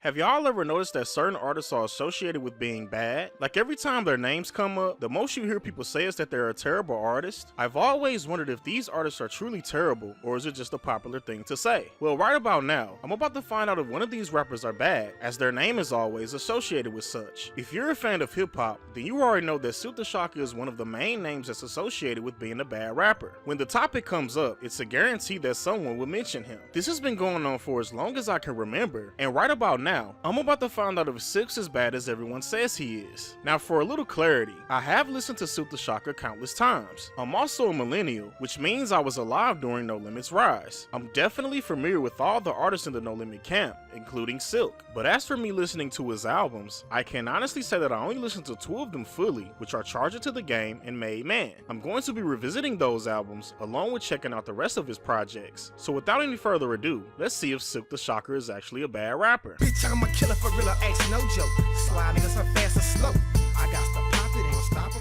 Have y'all ever noticed that certain artists are associated with being bad? Like every time their names come up, the most you hear people say is that they're a terrible artist. I've always wondered if these artists are truly terrible, or is it just a popular thing to say? Well, right about now, I'm about to find out if one of these rappers are bad, as their name is always associated with such. If you're a fan of hip hop, then you already know that Silkk is one of the main names that's associated with being a bad rapper. When the topic comes up, it's a guarantee that someone will mention him. This has been going on for as long as I can remember, and right about now, I'm about to find out if Silkk as bad as everyone says he is. Now for a little clarity, I have listened to Silkk countless times. I'm also a millennial, which means I was alive during No Limit's rise. I'm definitely familiar with all the artists in the No Limit camp, including Silkk. But as for me listening to his albums, I can honestly say that I only listened to 2 of them fully, which are Charge It to the Game and Made Man. I'm going to be revisiting those albums, along with checking out the rest of his projects. So without any further ado, let's see if Silkk is actually a bad rapper. I'm a killer for real, ain't no joke. Sliding us so fast and slow. I got to pop it and stop it.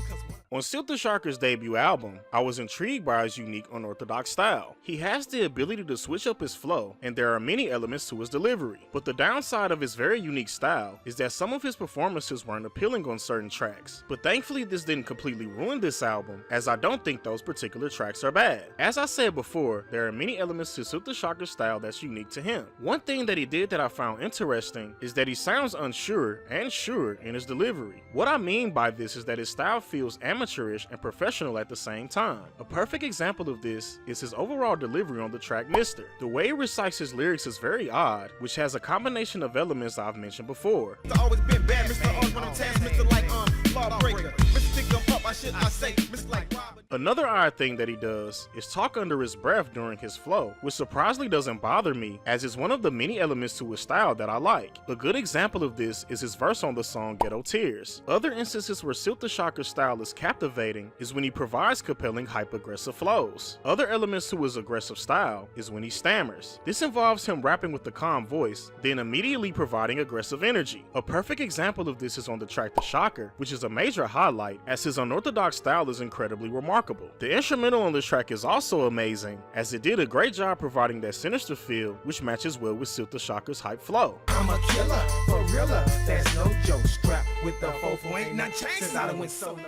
On Silkk debut album, I was intrigued by his unique unorthodox style. He has the ability to switch up his flow, and there are many elements to his delivery. But the downside of his very unique style is that some of his performances weren't appealing on certain tracks. But thankfully this didn't completely ruin this album, as I don't think those particular tracks are bad. As I said before, there are many elements to Silkk style that's unique to him. One thing that he did that I found interesting is that he sounds unsure and sure in his delivery. What I mean by this is that his style feels amateurish and professional at the same time. A perfect example of this is his overall delivery on the track Mr. The way he recites his lyrics is very odd, which has a combination of elements I've mentioned before. Always been bad, Mr. One of tasks, Mr. Like lawbreaker. Mr. Pick them up, I say, Mr. Like Robert. Another odd thing that he does is talk under his breath during his flow, which surprisingly doesn't bother me, as it's one of the many elements to his style that I like. A good example of this is his verse on the song Ghetto Tears. Other instances where Silkk style is captivating is when he provides compelling hyper-aggressive flows. Other elements to his aggressive style is when he stammers. This involves him rapping with the calm voice, then immediately providing aggressive energy. A perfect example of this is on the track The Shocker, which is a major highlight, as his unorthodox style is incredibly remarkable. The instrumental on this track is also amazing, as it did a great job providing that sinister feel, which matches well with Silkk hype flow. I'm a killer, for realer, there's no joke. Strap with the fofo, ain't nothing changed since I done went solo.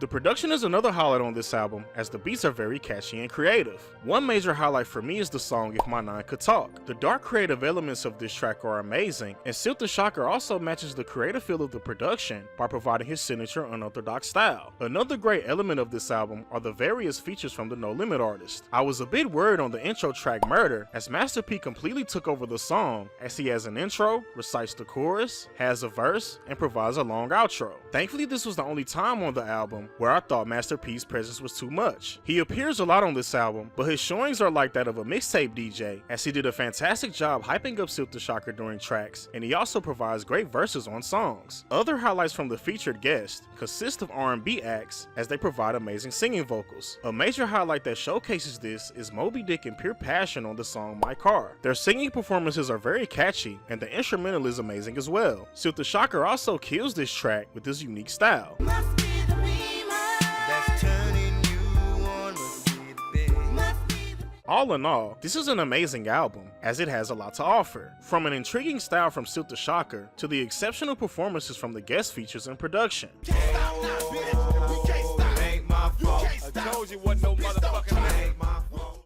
The production is another highlight on this album, as the beats are very catchy and creative. One major highlight for me is the song If My Nine Could Talk. The dark creative elements of this track are amazing, and Silkk also matches the creative feel of the production by providing his signature unorthodox style. Another great element of this album are the various features from the No Limit artist. I was a bit worried on the intro track Murder, as Master P completely took over the song, as he has an intro, recites the chorus, has a verse, and provides a long outro. Thankfully this was the only time on the album where I thought Master P's presence was too much. He appears a lot on this album, but his showings are like that of a mixtape DJ, as he did a fantastic job hyping up Silkk during tracks, and he also provides great verses on songs. Other highlights from the featured guest consist of R&B acts, as they provide amazing singing vocals. A major highlight that showcases this is Moby Dick and Pure Passion on the song My Car. Their singing performances are very catchy, and the instrumental is amazing as well. Silkk also kills this track with his unique style. All in all, this is an amazing album, as it has a lot to offer. From an intriguing style from Silkk to the exceptional performances from the guest features and production.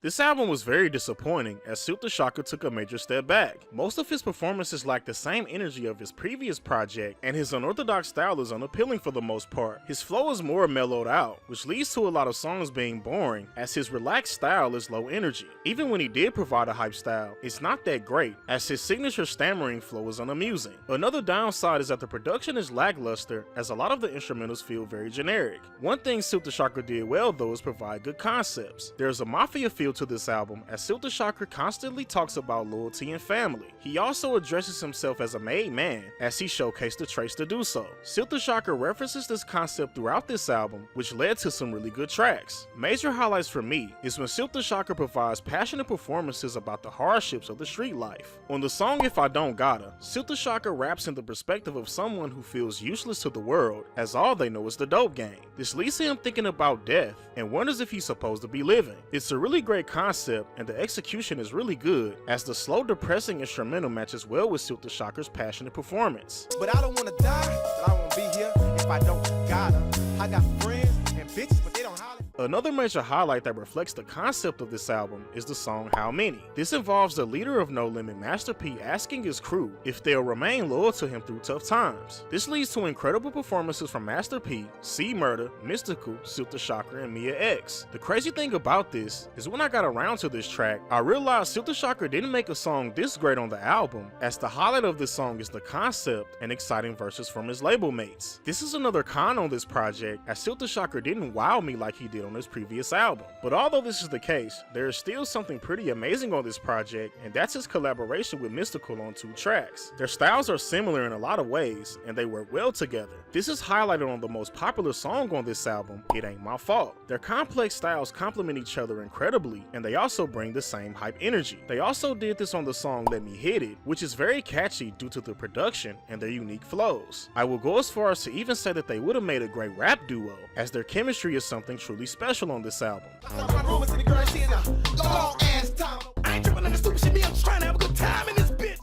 This album was very disappointing, as Silkk took a major step back. Most of his performances lack the same energy of his previous project, and his unorthodox style is unappealing for the most part. His flow is more mellowed out, which leads to a lot of songs being boring, as his relaxed style is low energy. Even when he did provide a hype style, it's not that great, as his signature stammering flow is unamusing. Another downside is that the production is lackluster, as a lot of the instrumentals feel very generic. One thing Silkk did well though is provide good concepts. There's a mafia feel to this album, as Silkk constantly talks about loyalty and family. He also addresses himself as a made man, as he showcased the traits to do so. Silkk references this concept throughout this album, which led to some really good tracks. Major highlights for me is when Silkk provides passionate performances about the hardships of the street life. On the song If I Don't Gotta, Silkk raps in the perspective of someone who feels useless to the world, as all they know is the dope game. This leads to him thinking about death and wonders if he's supposed to be living. It's a really great great concept and the execution is really good, as the slow depressing instrumental matches well with Silkk the Shocker's passionate performance. But I don't wanna die, but I won't be here if I don't got her. I got friends and bitches, but they don't holler. Another major highlight that reflects the concept of this album is the song How Many. This involves the leader of No Limit, Master P, asking his crew if they'll remain loyal to him through tough times. This leads to incredible performances from Master P, C Murder, Mystical, Silkk the Shocker, and Mia X. The crazy thing about this is when I got around to this track, I realized Silkk the Shocker didn't make a song this great on the album, as the highlight of this song is the concept and exciting verses from his label mates. This is another con on this project, as Silkk the Shocker didn't wow me like he did on his previous album. But although this is the case, there is still something pretty amazing on this project, and that's his collaboration with Mystical on 2 tracks. Their styles are similar in a lot of ways, and they work well together. This is highlighted on the most popular song on this album, It Ain't My Fault. Their complex styles complement each other incredibly, and they also bring the same hype energy. They also did this on the song Let Me Hit It, which is very catchy due to the production and their unique flows. I will go as far as to even say that they would have made a great rap duo, as their chemistry is something truly special on this album.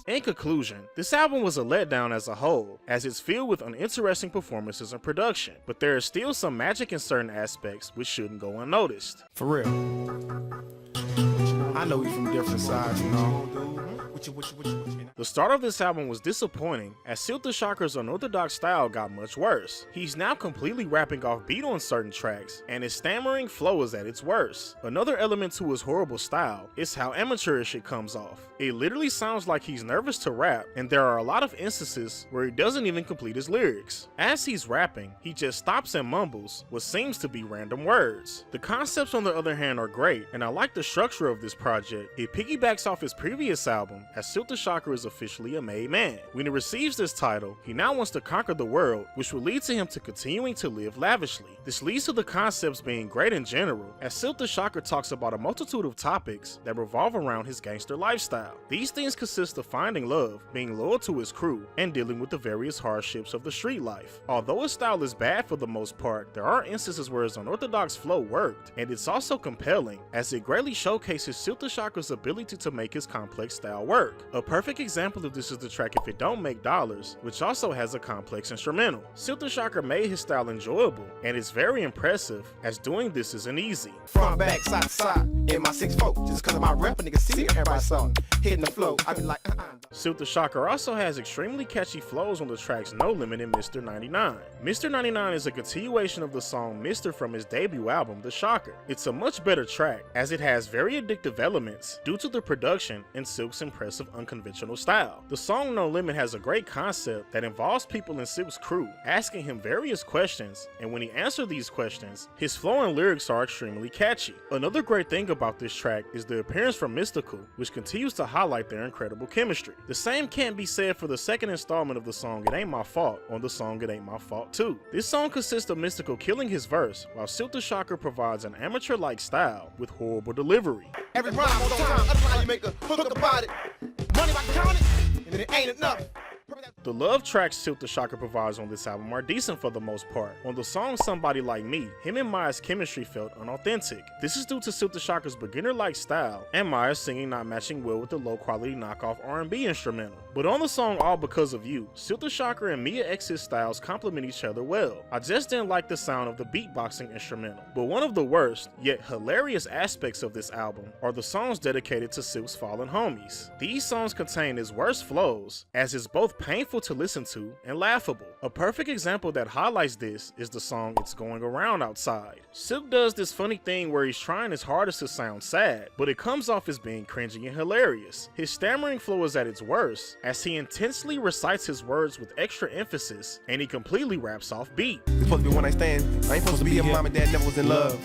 In conclusion, this album was a letdown as a whole, as it's filled with uninteresting performances and production, but there is still some magic in certain aspects which shouldn't go unnoticed. For real. I know we from different sides, you know. The start of this album was disappointing, as Silkk the Shocker's unorthodox style got much worse. He's now completely rapping off beat on certain tracks, and his stammering flow is at its worst. Another element to his horrible style is how amateurish it comes off. It literally sounds like he's nervous to rap, and there are a lot of instances where he doesn't even complete his lyrics. As he's rapping, he just stops and mumbles what seems to be random words. The concepts on the other hand are great, and I like the structure of this project. It piggybacks off his previous album, as Silkk the Shocker is officially a made man. When he receives this title, he now wants to conquer the world, which will lead to him to continuing to live lavishly. This leads to the concepts being great in general, as Silkk the Shocker talks about a multitude of topics that revolve around his gangster lifestyle. These things consist of finding love, being loyal to his crew, and dealing with the various hardships of the street life. Although his style is bad for the most part, there are instances where his unorthodox flow worked, and it's also compelling, as it greatly showcases Silkk the Shocker's ability to make his complex style work. A perfect example of this is the track If It Don't Make Dollars, which also has a complex instrumental. Silkk the Shocker made his style enjoyable, and it's very impressive, as doing this isn't easy. Front, back, side to side, in my 6'4", just cause of my rap, a nigga see everybody something. Hitting the flow, I be like, Silkk the Shocker also has extremely catchy flows on the tracks No Limit and Mr. 99. Mr. 99 is a continuation of the song Mr. from his debut album, The Shocker. It's a much better track, as it has very addictive elements due to the production and Silkk's impressive unconventional style. The song No Limit has a great concept that involves people in Silkk's crew asking him various questions, and when he answers these questions, his flow and lyrics are extremely catchy. Another great thing about this track is the appearance from Mystical, which continues to highlight their incredible chemistry. The same can't be said for the second installment of the song It Ain't My Fault on the song It Ain't My Fault 2. This song consists of Mystical killing his verse, while Silkk the Shocker provides an amateur-like style with horrible delivery. every rhyme on time, that's how you make a hook about it. Money by count it, and it ain't enough. The love tracks Silkk the Shocker provides on this album are decent for the most part. On the song Somebody Like Me, him and Maya's chemistry felt unauthentic. This is due to Silkk the Shocker's beginner-like style and Maya's singing not matching well with the low-quality knockoff R&B instrumental. But on the song All Because of You, Silkk the Shocker and Mia X's styles complement each other well. I just didn't like the sound of the beatboxing instrumental. But one of the worst, yet hilarious aspects of this album are the songs dedicated to Silkk's fallen homies. These songs contain his worst flows, as it's both painful to listen to and laughable. A perfect example that highlights this is the song It's Going Around Outside. Silkk does this funny thing where he's trying his hardest to sound sad, but it comes off as being cringy and hilarious. His stammering flow is at its worst, as he intensely recites his words with extra emphasis, and he completely raps off beat. It's supposed to be one night stand. I ain't supposed to be here. Mom and dad never was in love.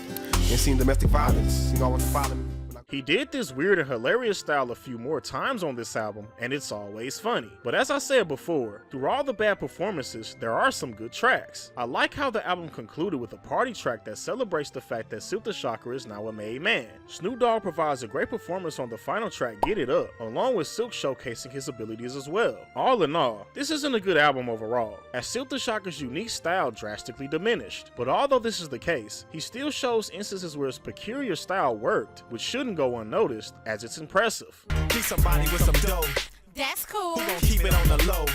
And seen domestic violence. You know, I want to follow me. He did this weird and hilarious style a few more times on this album, and it's always funny. But as I said before, through all the bad performances, there are some good tracks. I like how the album concluded with a party track that celebrates the fact that Silkk the Shocker is now a made man. Snoop Dogg provides a great performance on the final track Get It Up, along with Silkk showcasing his abilities as well. All in all, this isn't a good album overall, as Silkk the Shocker's unique style drastically diminished. But although this is the case, he still shows instances where his peculiar style worked, which shouldn't go go unnoticed, as it's impressive. Need somebody with some dough. That's cool. Who gon' keep it on the low?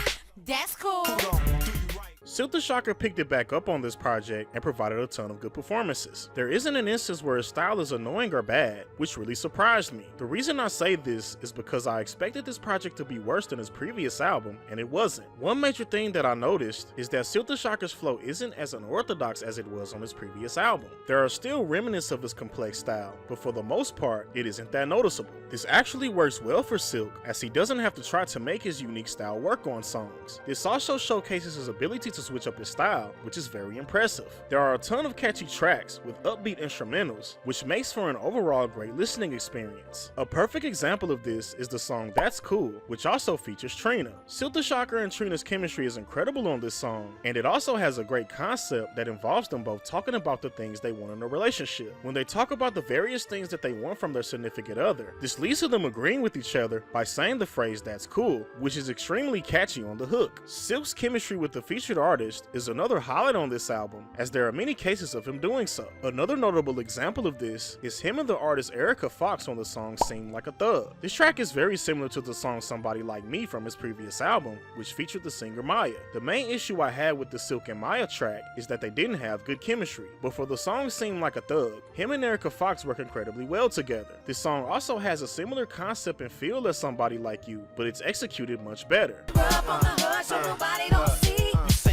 That's cool. Who gon' do you right? Silkk the Shocker picked it back up on this project and provided a ton of good performances. There isn't an instance where his style is annoying or bad, which really surprised me. The reason I say this is because I expected this project to be worse than his previous album, and it wasn't. One major thing that I noticed is that Silkk the Shocker's flow isn't as unorthodox as it was on his previous album. There are still remnants of his complex style, but for the most part, it isn't that noticeable. This actually works well for Silkk, as he doesn't have to try to make his unique style work on songs. This also showcases his ability to switch up his style, which is very impressive. There are a ton of catchy tracks with upbeat instrumentals, which makes for an overall great listening experience. A perfect example of this is the song That's Cool, which also features Trina. Silkk the Shocker and Trina's chemistry is incredible on this song, and it also has a great concept that involves them both talking about the things they want in a relationship. When they talk about the various things that they want from their significant other, this leads to them agreeing with each other by saying the phrase "that's cool," which is extremely catchy on the hook. Silkk's chemistry with the featured artist is another highlight on this album, as there are many cases of him doing so. Another notable example of this is him and the artist Erica Fox on the song Seem Like a Thug. This track is very similar to the song Somebody Like Me from his previous album, which featured the singer Maya. The main issue I had with the Silkk and Maya track is that they didn't have good chemistry, but for the song Seem Like a Thug, him and Erica Fox work incredibly well together. This song also has a similar concept and feel as Somebody Like You, but it's executed much better.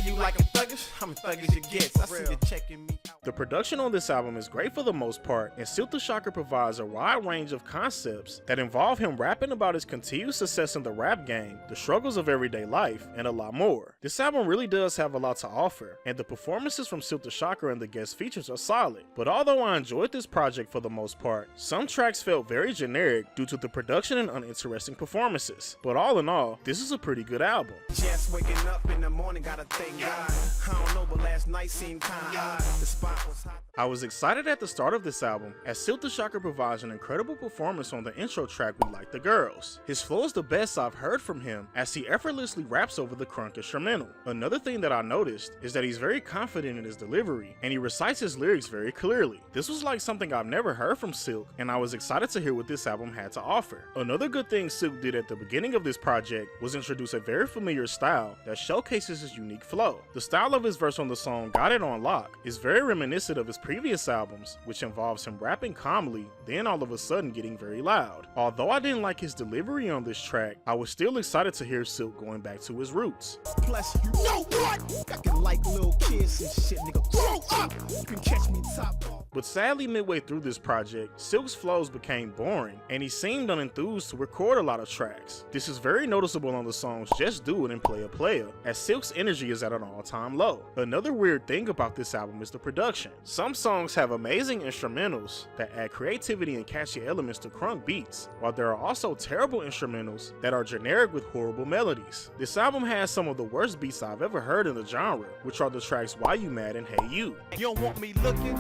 You like 'em thuggish? I'm thuggish you get. I see you checking me out. The production on this album is great for the most part, and Silkk the Shocker provides a wide range of concepts that involve him rapping about his continued success in the rap game, the struggles of everyday life, and a lot more. This album really does have a lot to offer, and the performances from Silkk the Shocker and the guest features are solid. But although I enjoyed this project for the most part, some tracks felt very generic due to the production and uninteresting performances. But all in all, this is a pretty good album. Just waking up in the morning, gotta thank God. I don't know, but last night seemed kinda odd. The spot was hot. I was excited at the start of this album, as Silkk the Shocker provides an incredible performance on the intro track We Like the Girls. His flow is the best I've heard from him, as he effortlessly raps over the crunk instrumental. Another thing that I noticed is that he's very confident in his delivery, and he recites his lyrics very clearly. This was like something I've never heard from Silkk, and I was excited to hear what this album had to offer. Another good thing Silkk did at the beginning of this project was introduce a very familiar style that showcases his unique flow. The style of his verse on the song Got It On Lock is very reminiscent of his previous albums, which involves him rapping calmly, then all of a sudden getting very loud. Although I didn't like his delivery on this track, I was still excited to hear Silkk going back to his roots. Plus, you know what? I can like little kids and shit, nigga. Grow up! You can catch me top off. But sadly, midway through this project, Silkk's flows became boring, and he seemed unenthused to record a lot of tracks. This is very noticeable on the songs Just Do It and Playa Playa, as Silkk's energy is at an all-time low. Another weird thing about this album is the production. Some songs have amazing instrumentals that add creativity and catchy elements to crunk beats, while there are also terrible instrumentals that are generic with horrible melodies. This album has some of the worst beats I've ever heard in the genre, which are the tracks Why You Mad and Hey You. You don't want me looking?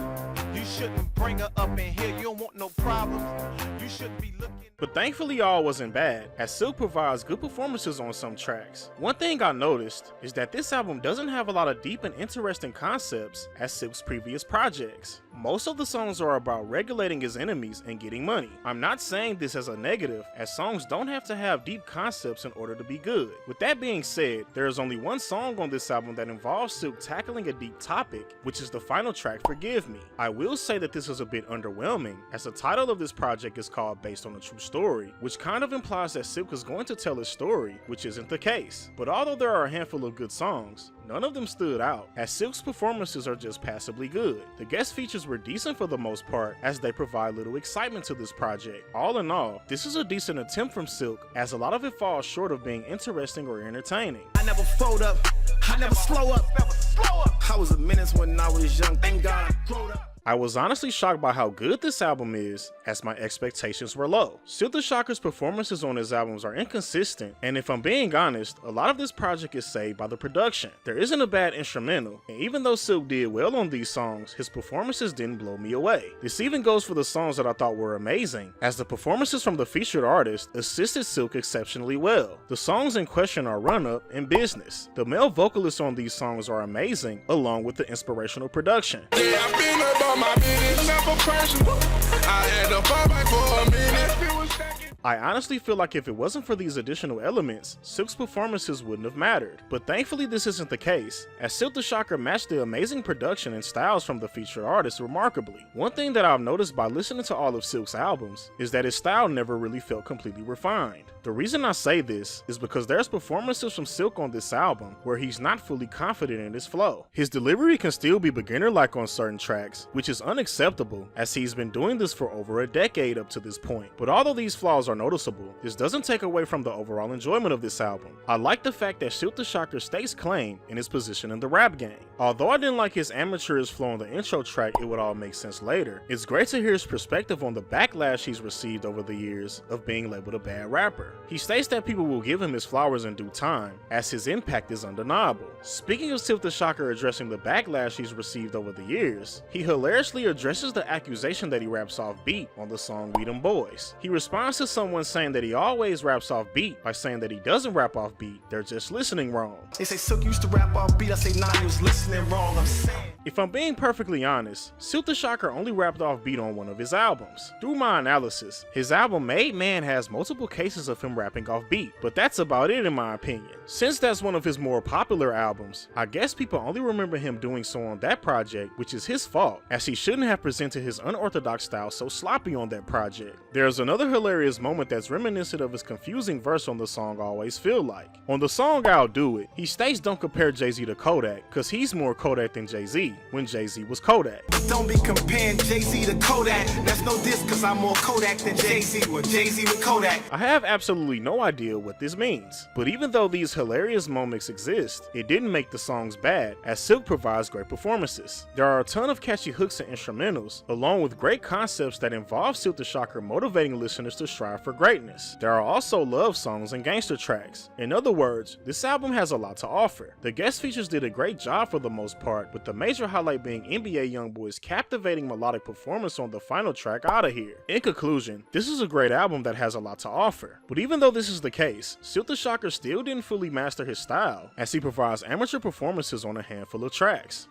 You shouldn't bring her up in here. You don't want no problems. You shouldn't be looking. But thankfully all wasn't bad, as Silkk provides good performances on some tracks. One thing I noticed is that this album doesn't have a lot of deep and interesting concepts as Silkk's previous projects. Most of the songs are about regulating his enemies and getting money. I'm not saying this as a negative, as songs don't have to have deep concepts in order to be good. With that being said, there is only one song on this album that involves Silkk tackling a deep topic, which is the final track Forgive Me. I will say that this is a bit underwhelming, as the title of this project is called Based on a True Story, which kind of implies that Silkk is going to tell his story, which isn't the case. But although there are a handful of good songs, none of them stood out, as Silkk's performances are just passably good. The guest features were decent for the most part, as they provide little excitement to this project. All in all, this is a decent attempt from Silkk, as a lot of it falls short of being interesting or entertaining. I never fold up. I never slow up. I was a menace when I was young. Thank God I grown up. I was honestly shocked by how good this album is, as my expectations were low. Silkk the Shocker's performances on his albums are inconsistent, and if I'm being honest, a lot of this project is saved by the production. There isn't a bad instrumental, and even though Silkk did well on these songs, his performances didn't blow me away. This even goes for the songs that I thought were amazing, as the performances from the featured artist assisted Silkk exceptionally well. The songs in question are Run Up and Business. The male vocalists on these songs are amazing, along with the inspirational production. Yeah, on my business, never personal. I had to fall back for a minute. I honestly feel like if it wasn't for these additional elements, Silkk's performances wouldn't have mattered, but thankfully this isn't the case, as Silkk the Shocker matched the amazing production and styles from the featured artists remarkably. One thing that I've noticed by listening to all of Silkk's albums is that his style never really felt completely refined. The reason I say this is because there's performances from Silkk on this album where he's not fully confident in his flow. His delivery can still be beginner-like on certain tracks, which is unacceptable as he's been doing this for over a decade up to this point. But although these flaws are noticeable, this doesn't take away from the overall enjoyment of this album. I like the fact that Silkk the Shocker stakes claim in his position in the rap game. Although I didn't like his amateurish flow on the intro track, It Would All Make Sense Later, it's great to hear his perspective on the backlash he's received over the years of being labeled a bad rapper. He states that people will give him his flowers in due time, as his impact is undeniable. Speaking of Silkk the Shocker addressing the backlash he's received over the years, he hilariously addresses the accusation that he raps off beat on the song We Them Boys. He responds to someone saying that he always raps off beat by saying that he doesn't rap off beat, they're just listening wrong. They say Silkk used to rap off beat, I say nah, you was listening wrong, I'm saying. If I'm being perfectly honest, Silkk the Shocker only rapped off beat on one of his albums. Through my analysis, his album Made Man has multiple cases of him rapping off beat, but that's about it in my opinion. Since that's one of his more popular albums, I guess people only remember him doing so on that project, which is his fault, as he shouldn't have presented his unorthodox style so sloppy on that project. There's another hilarious moment that's reminiscent of his confusing verse on the song Always Feel Like. On the song I'll Do It, he states don't compare Jay-Z to Kodak, cause he's more Kodak than Jay-Z, when Jay-Z was Kodak. Don't be comparing Jay-Z to Kodak. That's no diss, cause I'm more Kodak than Jay-Z, or Jay-Z with Kodak. I have absolutely no idea what this means, but even though these hilarious moments exist, it didn't make the songs bad, as Silkk provides great performances. There are a ton of catchy hooks and instrumentals, along with great concepts that involve Silkk the Shocker motivating listeners to strive for greatness. There are also love songs and gangster tracks. In other words, this album has a lot to offer. The guest features did a great job for the most part, with the major highlight being NBA Youngboy's captivating melodic performance on the final track, Outta Here. In conclusion, this is a great album that has a lot to offer. But even though this is the case, Silkk the Shocker still didn't fully master his style, as he provides amateur performances on a handful of tracks.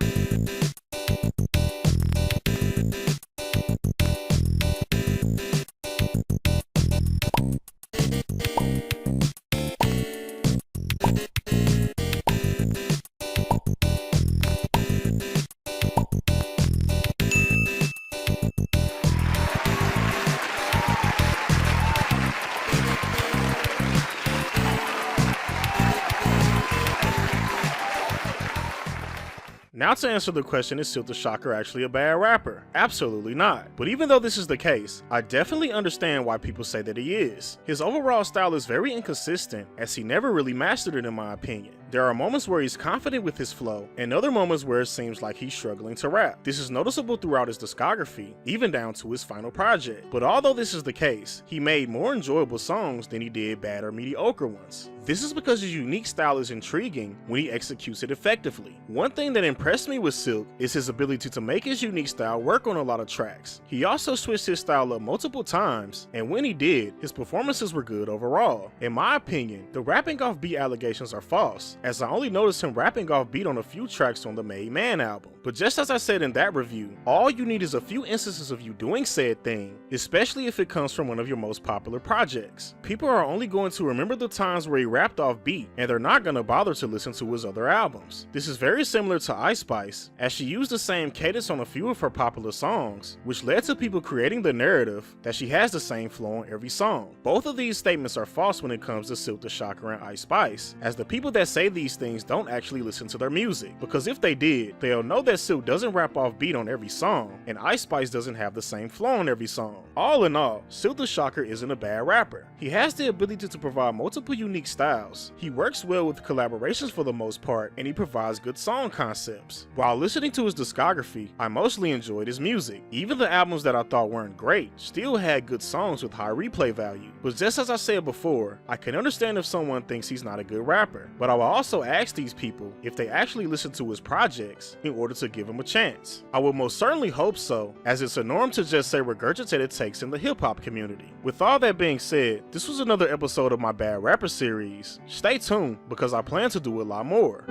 Now to answer the question, is Silkk the Shocker actually a bad rapper? Absolutely not. But even though this is the case, I definitely understand why people say that he is. His overall style is very inconsistent, as he never really mastered it in my opinion. There are moments where he's confident with his flow, and other moments where it seems like he's struggling to rap. This is noticeable throughout his discography, even down to his final project. But although this is the case, he made more enjoyable songs than he did bad or mediocre ones. This is because his unique style is intriguing when he executes it effectively. One thing that impressed me with Silkk is his ability to make his unique style work on a lot of tracks. He also switched his style up multiple times, and when he did, his performances were good overall. In my opinion, the rapping off beat allegations are false, as I only noticed him rapping off beat on a few tracks on the Made Man album. But just as I said in that review, all you need is a few instances of you doing said thing, especially if it comes from one of your most popular projects. People are only going to remember the times where he rapped off beat, and they're not going to bother to listen to his other albums. This is very similar to Ice Spice, as she used the same cadence on a few of her popular songs, which led to people creating the narrative that she has the same flow on every song. Both of these statements are false when it comes to Silkk the Shocker and Ice Spice, as the people that say these things don't actually listen to their music, because if they did, they'll know that Silkk doesn't rap off beat on every song, and Ice Spice doesn't have the same flow on every song. All in all, Silkk the Shocker isn't a bad rapper. He has the ability to provide multiple unique styles. He works well with collaborations for the most part, and he provides good song concepts. While listening to his discography, I mostly enjoyed his music. Even the albums that I thought weren't great still had good songs with high replay value. But just as I said before, I can understand if someone thinks he's not a good rapper, but I will also ask these people if they actually listen to his projects in order to give him a chance. I would most certainly hope so, as it's a norm to just say regurgitated takes in the hip-hop community. With all that being said, this was another episode of my Bad Rapper series. Stay tuned, because I plan to do a lot more.